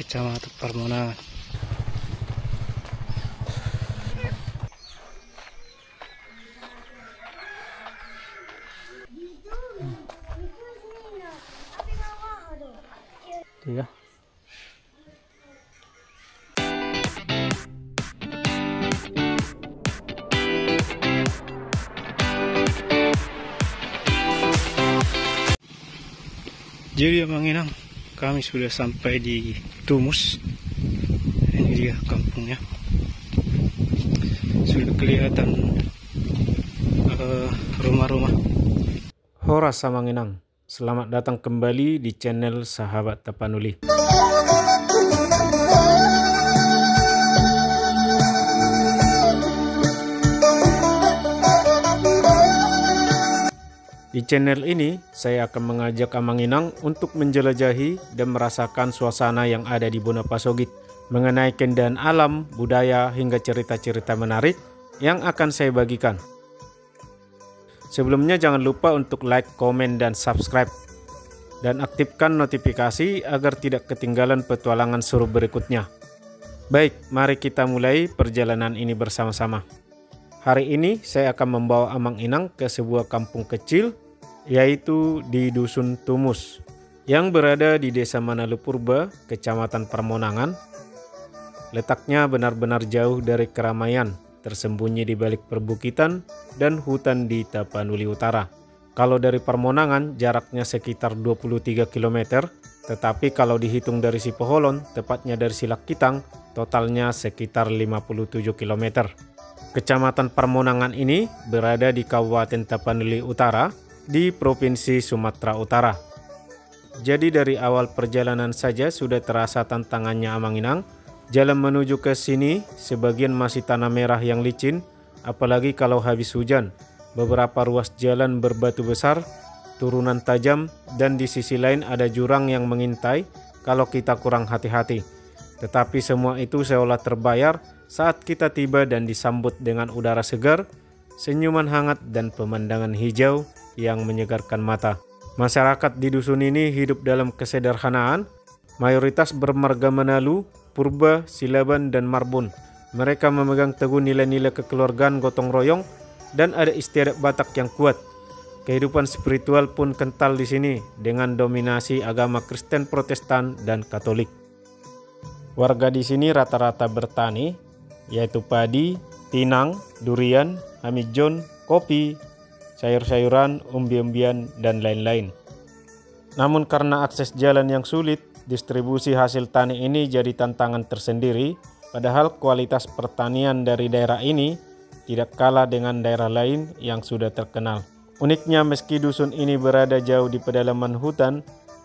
Kecamatan Permonangan. Tiga. Jadi Abang Inang, kami sudah sampai di Tumus. Ini dia kampungnya. Sudah kelihatan rumah-rumah. Horas Abang Inang, selamat datang kembali di channel Sahabat Tapanuli. Di channel ini, saya akan mengajak Amang Inang untuk menjelajahi dan merasakan suasana yang ada di Bonapasogit, mengenai keindahan alam, budaya, hingga cerita-cerita menarik yang akan saya bagikan. Sebelumnya jangan lupa untuk like, komen, dan subscribe. Dan aktifkan notifikasi agar tidak ketinggalan petualangan seru berikutnya. Baik, mari kita mulai perjalanan ini bersama-sama. Hari ini saya akan membawa Amang Inang ke sebuah kampung kecil, yaitu di Dusun Tumus, yang berada di Desa Manalu Purba, Kecamatan Permonangan. Letaknya benar-benar jauh dari keramaian, tersembunyi di balik perbukitan dan hutan di Tapanuli Utara. Kalau dari Permonangan jaraknya sekitar 23 km, tetapi kalau dihitung dari Sipoholon, tepatnya dari Silakitang, totalnya sekitar 57 km. Kecamatan Permonangan ini berada di Kabupaten Tapanuli Utara di Provinsi Sumatera Utara. Jadi dari awal perjalanan saja sudah terasa tantangannya Amang Inang. Jalan menuju ke sini sebagian masih tanah merah yang licin, apalagi kalau habis hujan. Beberapa ruas jalan berbatu besar, turunan tajam, dan di sisi lain ada jurang yang mengintai kalau kita kurang hati-hati. Tetapi semua itu seolah terbayar saat kita tiba dan disambut dengan udara segar, senyuman hangat, dan pemandangan hijau yang menyegarkan mata. Masyarakat di dusun ini hidup dalam kesederhanaan, mayoritas bermarga Manalu, Purba, Silaban, dan Marbun. Mereka memegang teguh nilai-nilai kekeluargaan gotong royong dan ada istiadat Batak yang kuat. Kehidupan spiritual pun kental di sini dengan dominasi agama Kristen, Protestan, dan Katolik. Warga di sini rata-rata bertani, yaitu padi, tinang, durian, hamijon, kopi, sayur-sayuran, umbi-umbian, dan lain-lain. Namun karena akses jalan yang sulit, distribusi hasil tani ini jadi tantangan tersendiri, padahal kualitas pertanian dari daerah ini tidak kalah dengan daerah lain yang sudah terkenal. Uniknya meski dusun ini berada jauh di pedalaman hutan,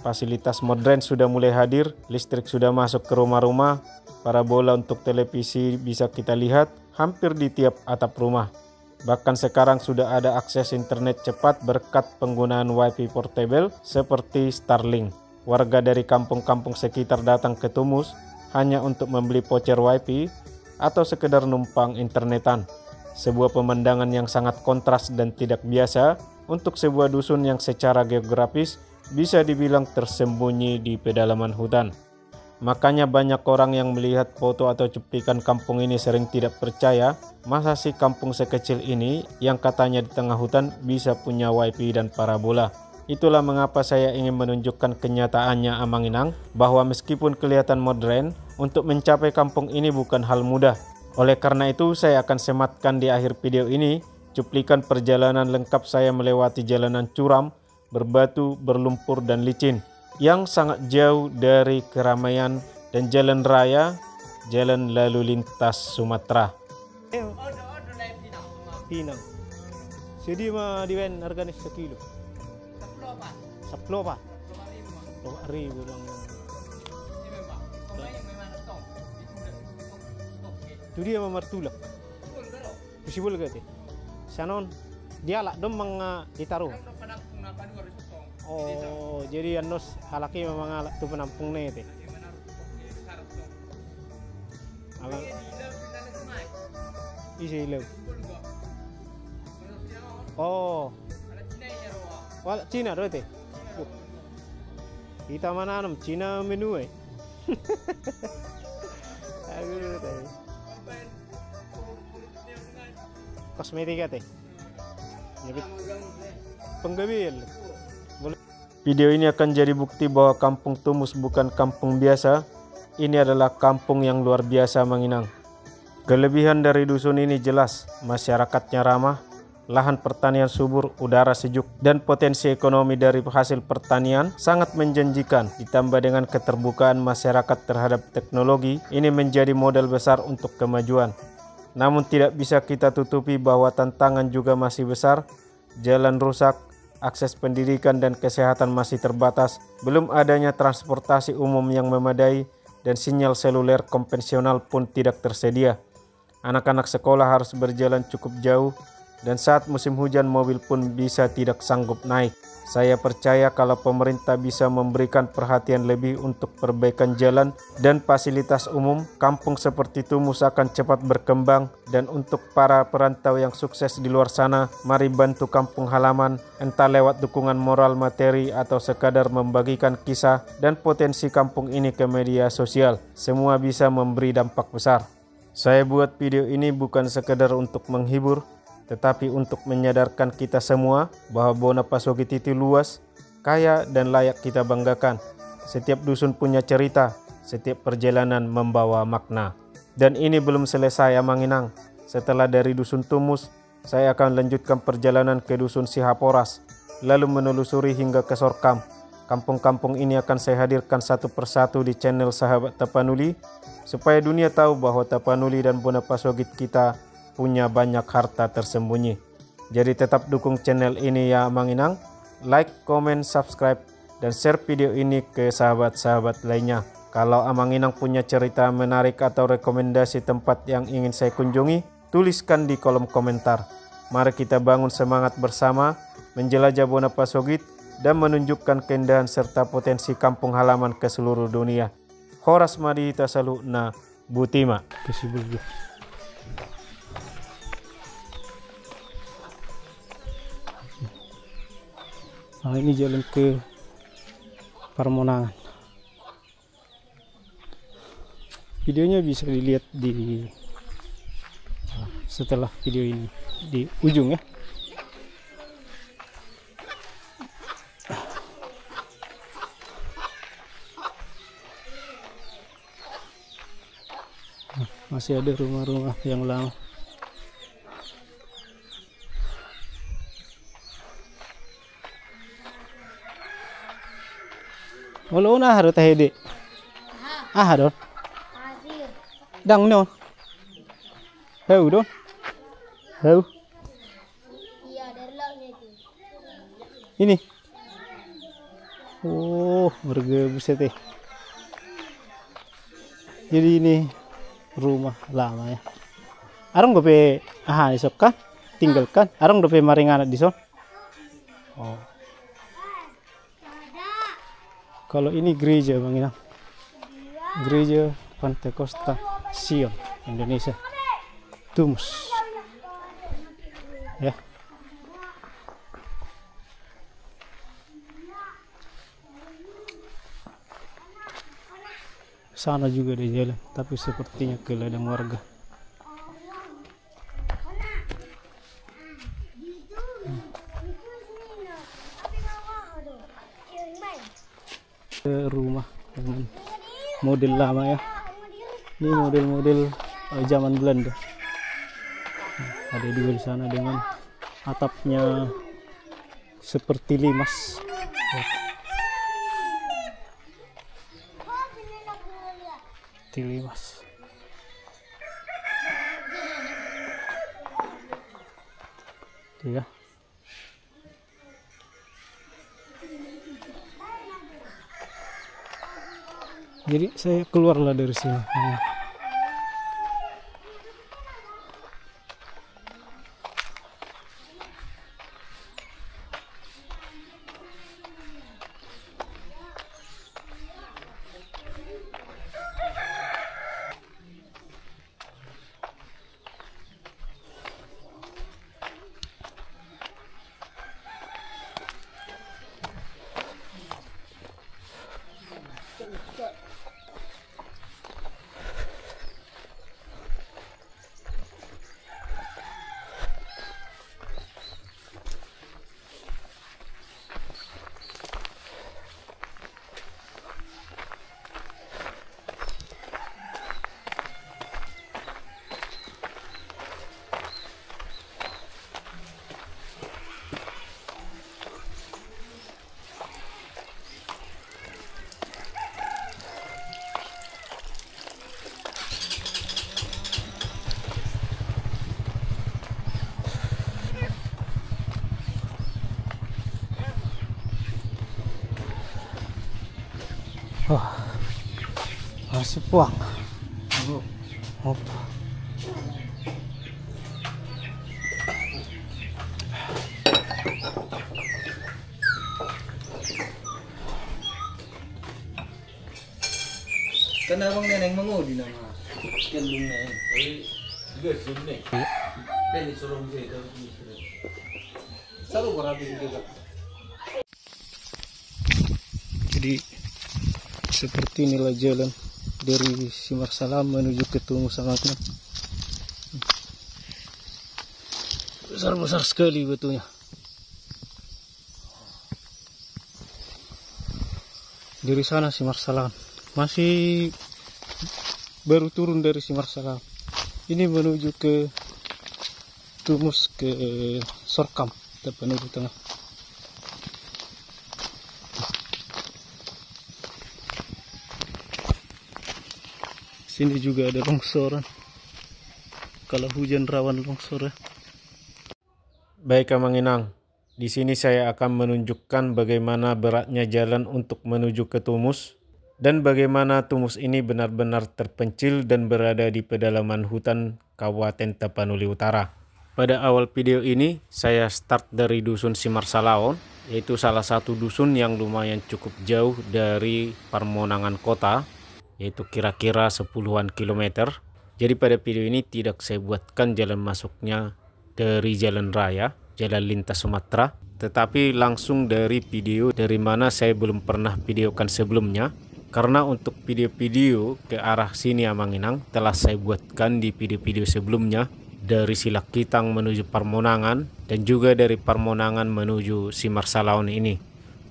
fasilitas modern sudah mulai hadir, listrik sudah masuk ke rumah-rumah, parabola untuk televisi bisa kita lihat hampir di tiap atap rumah. Bahkan sekarang sudah ada akses internet cepat berkat penggunaan WiFi portable seperti Starlink. Warga dari kampung-kampung sekitar datang ke Tumus hanya untuk membeli voucher WiFi atau sekedar numpang internetan. Sebuah pemandangan yang sangat kontras dan tidak biasa untuk sebuah dusun yang secara geografis bisa dibilang tersembunyi di pedalaman hutan. Makanya banyak orang yang melihat foto atau cuplikan kampung ini sering tidak percaya, masa sih kampung sekecil ini yang katanya di tengah hutan bisa punya WiFi dan parabola. Itulah mengapa saya ingin menunjukkan kenyataannya Amang Inang, bahwa meskipun kelihatan modern, untuk mencapai kampung ini bukan hal mudah. Oleh karena itu saya akan sematkan di akhir video ini cuplikan perjalanan lengkap saya melewati jalanan curam, berbatu, berlumpur, dan licin yang sangat jauh dari keramaian dan jalan raya, jalan lalu lintas Sumatera. Pinang. Jadi mah diwen harganya sekilo. 10 pak. 10.000 bang. Itu dia memartulak. Possible gak? Sanon dia lah dom ditaruh. Oh, jadi anos halaki memang alat tu penampung nih teh. Alang isi lew. Oh, wala Cina doy teh. Kita mana nam Cina menu Aduh, kosmetika teh. Penggabil. Video ini akan jadi bukti bahwa Kampung Tumus bukan kampung biasa. Ini adalah kampung yang luar biasa Manginang. Kelebihan dari dusun ini jelas, masyarakatnya ramah, lahan pertanian subur, udara sejuk, dan potensi ekonomi dari hasil pertanian sangat menjanjikan. Ditambah dengan keterbukaan masyarakat terhadap teknologi, ini menjadi modal besar untuk kemajuan. Namun tidak bisa kita tutupi bahwa tantangan juga masih besar, jalan rusak, akses pendidikan dan kesehatan masih terbatas, belum adanya transportasi umum yang memadai, dan sinyal seluler konvensional pun tidak tersedia. Anak-anak sekolah harus berjalan cukup jauh, dan saat musim hujan mobil pun bisa tidak sanggup naik. Saya percaya kalau pemerintah bisa memberikan perhatian lebih untuk perbaikan jalan dan fasilitas umum, kampung seperti Tumus akan cepat berkembang. Dan untuk para perantau yang sukses di luar sana, mari bantu kampung halaman, entah lewat dukungan moral materi atau sekadar membagikan kisah dan potensi kampung ini ke media sosial. Semua bisa memberi dampak besar. Saya buat video ini bukan sekedar untuk menghibur, tetapi untuk menyadarkan kita semua bahwa Bonapasogit itu luas, kaya, dan layak kita banggakan. Setiap dusun punya cerita, setiap perjalanan membawa makna. Dan ini belum selesai Manginang. Setelah dari dusun Tumus, saya akan lanjutkan perjalanan ke dusun Sihaporas, lalu menelusuri hingga ke Sorkam. Kampung-kampung ini akan saya hadirkan satu persatu di channel Sahabat Tapanuli, supaya dunia tahu bahwa Tapanuli dan Bonapasogit kita punya banyak harta tersembunyi. Jadi tetap dukung channel ini ya Manginang. Like, comment, subscribe, dan share video ini ke sahabat-sahabat lainnya. Kalau Manginang punya cerita menarik atau rekomendasi tempat yang ingin saya kunjungi, tuliskan di kolom komentar. Mari kita bangun semangat bersama, menjelajah Bonapasogit, dan menunjukkan keindahan serta potensi kampung halaman ke seluruh dunia. Horas Madi Tasalu na Butima. Nah, ini jalan ke Parmonangan. Videonya bisa dilihat di setelah video ini di ujung ya. Masih ada rumah-rumah yang lama. Wala na haro tayo di. Haro. Dang no. Heu don. Heu. Ini. Oh, warga buset eh. Jadi ini rumah lama ya. Arang gope isok kan? Tinggalkan. Arang gope maringan di son. Oh. Kalau ini gereja Manginang, gereja Pantekosta Sion Indonesia, Tumus, ya. Sana juga ada jalan, tapi sepertinya ke ladang warga. Rumah model lama ya. Ini model-model zaman Belanda. Ada dua di sana dengan atapnya seperti limas. Seperti limas. Ya. Jadi saya keluarlah dari sini. Wah, masih puang. Oh. Kan abang neneng mengudi nama kan lung neneng juga sini kan disuruh gitu selalu berapi juga. Jadi seperti inilah jalan dari Simarsalam menuju ke Tumus Amangkinang. Besar-besar sekali batunya. Dari sana Simarsalam. Masih baru turun dari Simarsalam. Ini menuju ke Tumus, ke Sorkam, Tapanuli Tengah. Sini juga ada longsoran. Kalau hujan rawan longsor ya. Baik Amanginang, di sini saya akan menunjukkan bagaimana beratnya jalan untuk menuju ke Tumus dan bagaimana Tumus ini benar-benar terpencil dan berada di pedalaman hutan Kabupaten Tapanuli Utara. Pada awal video ini saya start dari dusun Simarsalaon, yaitu salah satu dusun yang lumayan cukup jauh dari Parmonangan kota, yaitu kira-kira 10-an kilometer. Jadi pada video ini tidak saya buatkan jalan masuknya dari jalan raya, jalan lintas Sumatera, tetapi langsung dari video dari mana saya belum pernah videokan sebelumnya. Karena untuk video-video ke arah sini Amanginang telah saya buatkan di video-video sebelumnya, dari Silakitang menuju Parmonangan dan juga dari Parmonangan menuju Simarsalaon ini.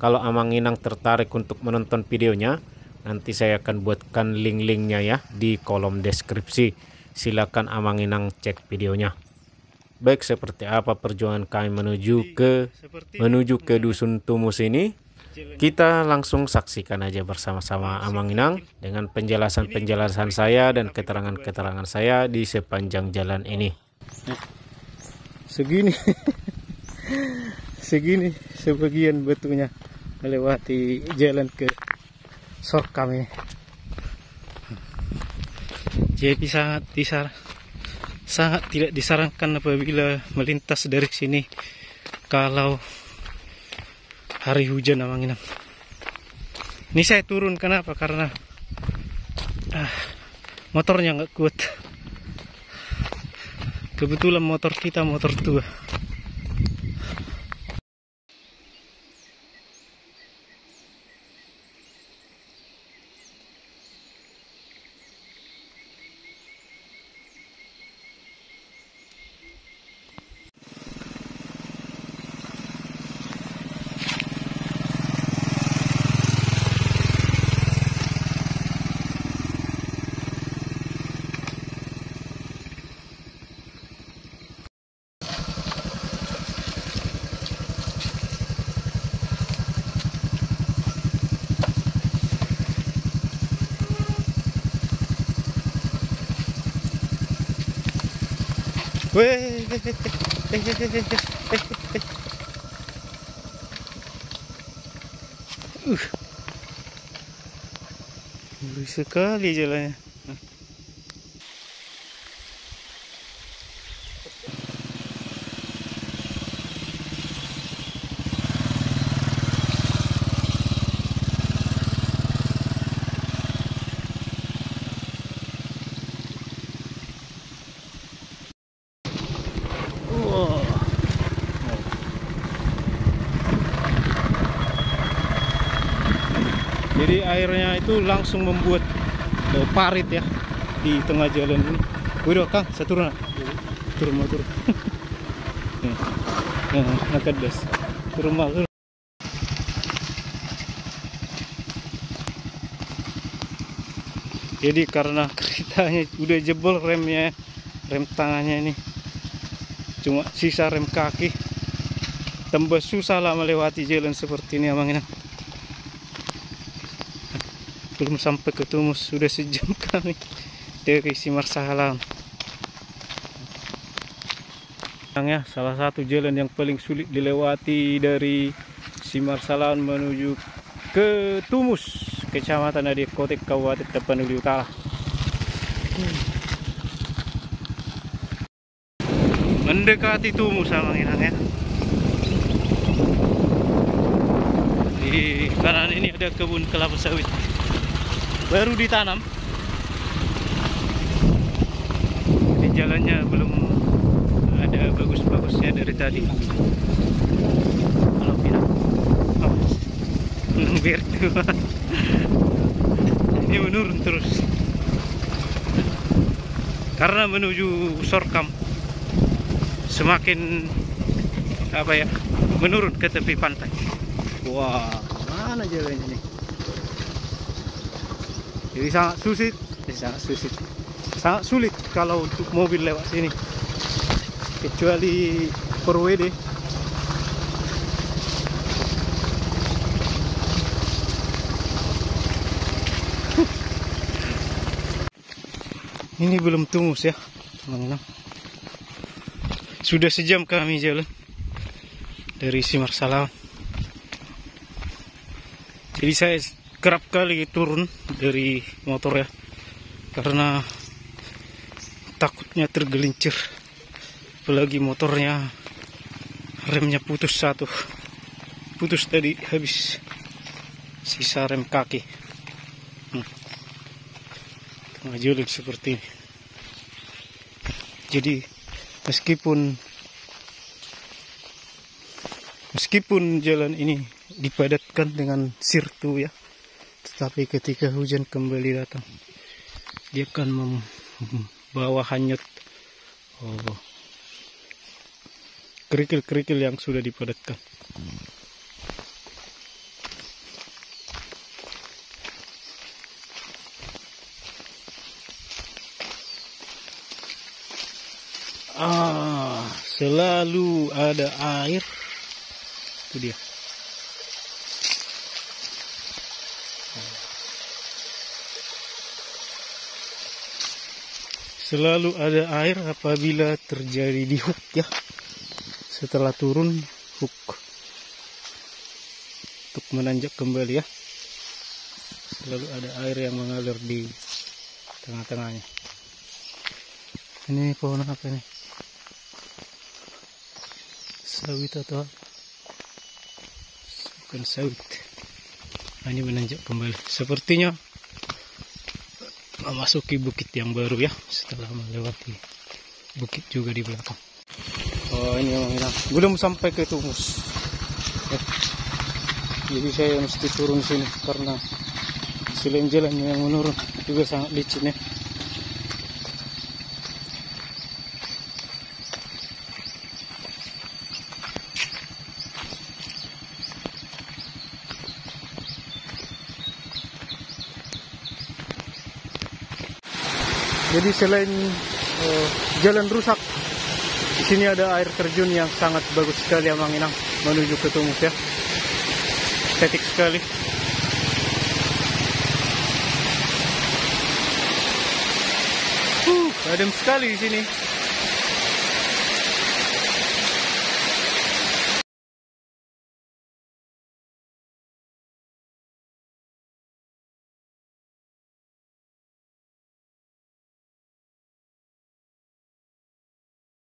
Kalau Amanginang tertarik untuk menonton videonya, nanti saya akan buatkan link-linknya ya di kolom deskripsi. Silakan Amanginang cek videonya. Baik, seperti apa perjuangan kami menuju ke dusun Tumus ini? Kita langsung saksikan aja bersama-sama Amanginang dengan penjelasan-penjelasan saya dan keterangan-keterangan saya di sepanjang jalan ini. Segini segini sebagian batunya melewati jalan ke Sorkam ini. Jadi sangat tidak disarankan apabila melintas dari sini kalau hari hujan Amanginang. Ini saya turun kenapa? Karena motornya nggak kuat. Kebetulan motor kita motor tua. Ngeri sekali jalannya. Jadi airnya itu langsung membuat parit ya di tengah jalan ini. Udah Kang, saya turun. Turun motor. Angkat das. Turun motor. Jadi karena keretanya udah jebol remnya, rem tangannya ini cuma sisa rem kaki, tambah susah lah melewati jalan seperti ini Amanginang. Belum sampai ke Tumus sudah sejam kami dari Simarsalam. Ya, salah satu jalan yang paling sulit dilewati dari Simarsalam menuju ke Tumus, Kecamatan Adikotek, Kabupaten Tapanuli Utara. Mendekati Tumus sama Inang ya. Di kanan ini ada kebun kelapa sawit baru ditanam. Di jalannya belum ada bagus-bagusnya dari tadi. Kalau Pinang, oh, biar tuh. Ini menurun terus karena menuju Sorkam semakin apa ya, menurun ke tepi pantai. Wah, mana jalannya nih? Jadi sangat sulit kalau untuk mobil lewat sini, kecuali per WD. Ini belum Tumus ya, teman-teman. Sudah sejam kami jalan dari Simarsalawan. Jadi saya kerap kali turun dari motor ya, karena takutnya tergelincir. Apalagi motornya remnya putus satu. Putus tadi, habis sisa rem kaki. Tengah jalan seperti ini. Jadi meskipun jalan ini dipadatkan dengan sirtu ya, tetapi ketika hujan kembali datang, dia akan membawa hanyut kerikil-kerikil yang sudah dipadatkan. Selalu ada air. Itu dia. Selalu ada air apabila terjadi di hook ya. Setelah turun hook untuk menanjak kembali ya. Selalu ada air yang mengalir di tengah-tengahnya. Ini pohon apa ini? Sawit atau bukan sawit. Nah, ini menanjak kembali. Sepertinya memasuki bukit yang baru ya, setelah melewati bukit juga di belakang. Oh, ini memang hilang. Belum sampai ke Tumus ya. Jadi saya mesti turun sini karena selain jalannya yang menurun juga sangat licin ya. Jadi selain jalan rusak, di sini ada air terjun yang sangat bagus sekali ya Mang Inang, menuju ke Tumus ya. Estetik sekali. Adem sekali di sini.